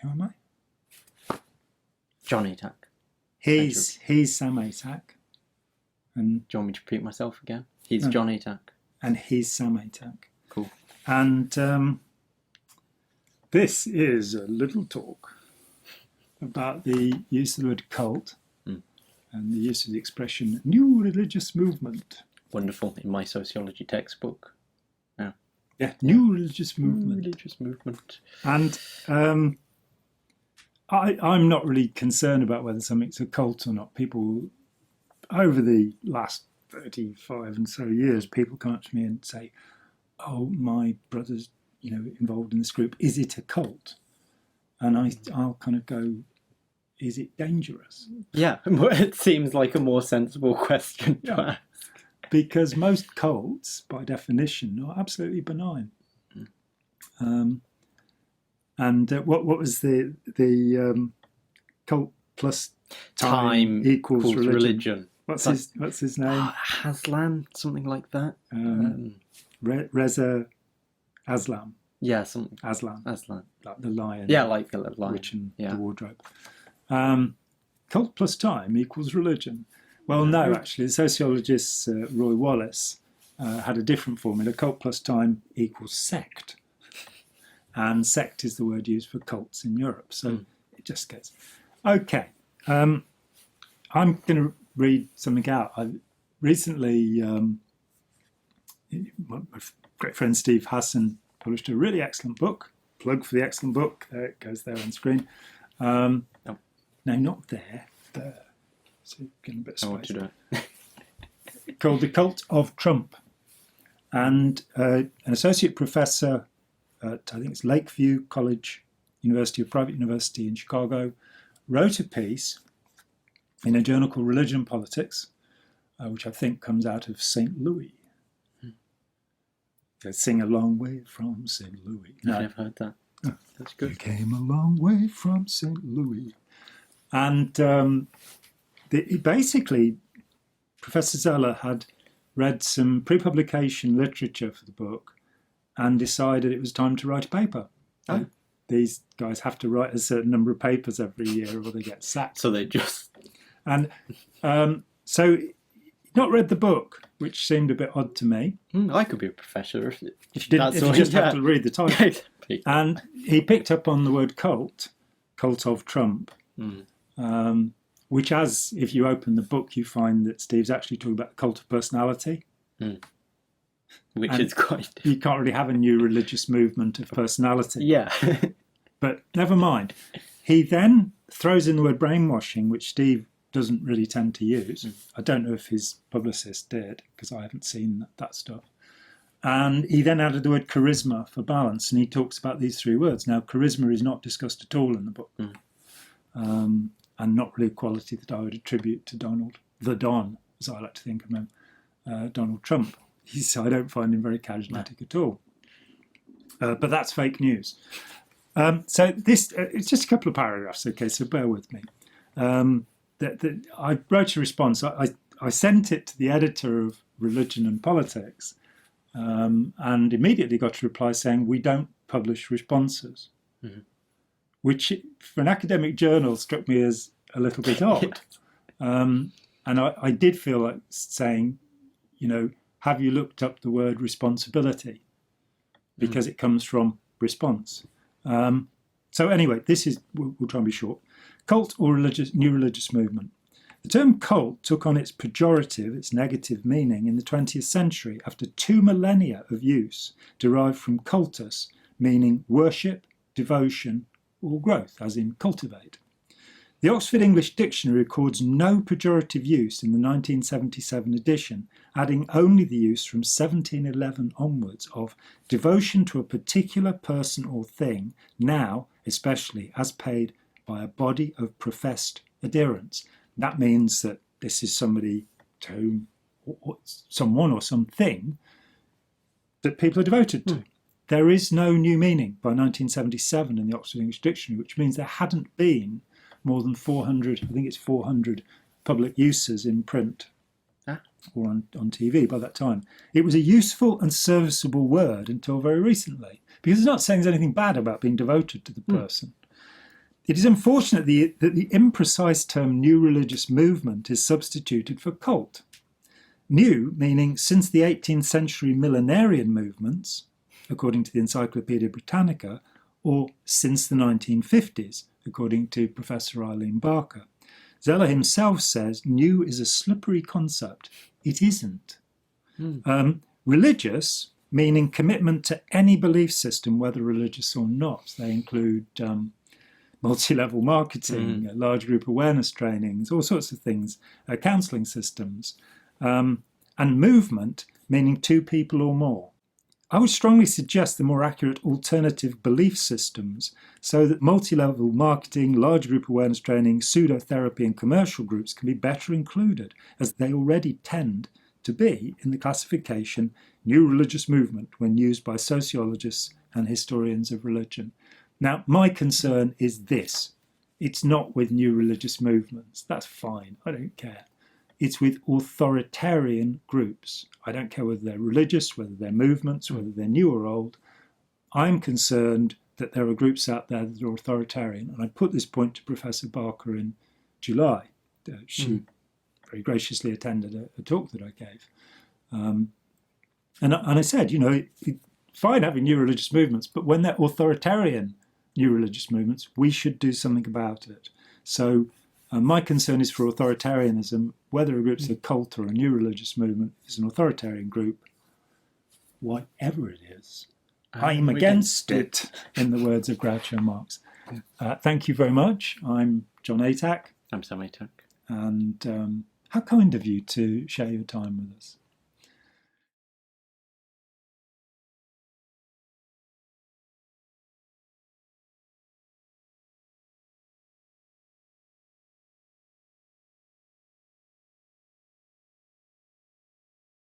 Who am I? John Atack. He's Sam Atack. And Do you want me to repeat myself again? He's No. John Atack. and he's Sam Atack. Cool. And this is a little talk about the use of the word cult and the use of the expression new religious movement. Wonderful. In my sociology textbook. Yeah, new religious movement. Religious movement. And I'm not really concerned about whether something's a cult or not. People, over the last 35 and so years, people come up to me and say, oh, my brother's involved in this group. Is it a cult? And I'll kind of go, is it dangerous? Yeah, it seems like a more sensible question to ask. Because most cults, by definition, are absolutely benign. And what was the cult plus time equals religion? What's his name? Haslan, something like that. Reza Aslam. Yeah, something. Aslan, like the lion. Yeah, like the lion. Witch in the wardrobe. Cult plus time equals religion. Well, no, actually, the sociologist Roy Wallace had a different formula. Cult plus time equals sect. And sect is the word used for cults in Europe. So it just gets... Okay. I'm going to read something out. I recently, my great friend Steve Hassan published a really excellent book. Plug for the excellent book. There it goes there on screen. No, not there. There. So getting a bit of space. Do it. Called The Cult of Trump. And an associate professor at, I think it's Lakeview College, a private university in Chicago, wrote a piece in a journal called Religion and Politics, which I think comes out of St. Louis. They sing a long way from St. Louis. No, I've never heard that. That's good. We came a long way from St. Louis. And basically, Professor Zeller had read some pre-publication literature for the book and decided it was time to write a paper. Oh. These guys have to write a certain number of papers every year or they get sacked. So they just... And so not read the book, which seemed a bit odd to me. I could be a professor if you just have to read the title. And he picked up on the word cult of Trump, which if you open the book, you find that Steve's actually talking about the cult of personality. Which is quite... You can't really have a new religious movement of personality. Yeah. But never mind. He then throws in the word brainwashing, which Steve doesn't really tend to use. I don't know if his publicist did, because I haven't seen that stuff. And he then added the word charisma for balance, and he talks about these three words. Now, charisma is not discussed at all in the book, and not really a quality that I would attribute to the Don, as I like to think of him, Donald Trump. I don't find him very charismatic at all. But that's fake news. So this it's just a couple of paragraphs, okay, so bear with me. I wrote a response. I sent it to the editor of Religion and Politics and immediately got a reply saying, we don't publish responses, which for an academic journal struck me as a little bit odd. And I did feel like saying, have you looked up the word responsibility? Because it comes from response. So anyway, we'll try and be short. Cult or new religious movement. The term cult took on its pejorative, its negative meaning in the 20th century after 2 millennia of use, derived from cultus, meaning worship, devotion, or growth, as in cultivate. The Oxford English Dictionary records no pejorative use in the 1977 edition, adding only the use from 1711 onwards of devotion to a particular person or thing, now especially as paid by a body of professed adherents. That means that this is somebody to whom, or someone or something that people are devoted to. There is no new meaning by 1977 in the Oxford English Dictionary, which means there hadn't been more than 400 public uses in print or on TV by that time. It was a useful and serviceable word until very recently, because it's not saying there's anything bad about being devoted to the person. It is unfortunate that the imprecise term new religious movement is substituted for cult. New meaning since the 18th century millenarian movements, according to the Encyclopaedia Britannica, or since the 1950s, according to Professor Eileen Barker. Zeller himself says new is a slippery concept. It isn't. Religious, meaning commitment to any belief system, whether religious or not. They include multi-level marketing, large group awareness trainings, all sorts of things, counselling systems. And movement, meaning two people or more. I would strongly suggest the more accurate alternative belief systems so that multi-level marketing, large group awareness training, pseudotherapy and commercial groups can be better included, as they already tend to be in the classification new religious movement when used by sociologists and historians of religion. Now, my concern is this. It's not with new religious movements. That's fine. I don't care. It's with authoritarian groups. I don't care whether they're religious, whether they're movements, whether they're new or old. I'm concerned that there are groups out there that are authoritarian. And I put this point to Professor Barker in July. She very graciously attended a talk that I gave. And I said, it's fine having new religious movements, but when they're authoritarian new religious movements, we should do something about it. So my concern is for authoritarianism, whether a group's a cult or a new religious movement is an authoritarian group, whatever it is. I'm against it, in the words of Groucho Marx. Thank you very much. I'm John Atack. I'm Sam Atack. And how kind of you to share your time with us.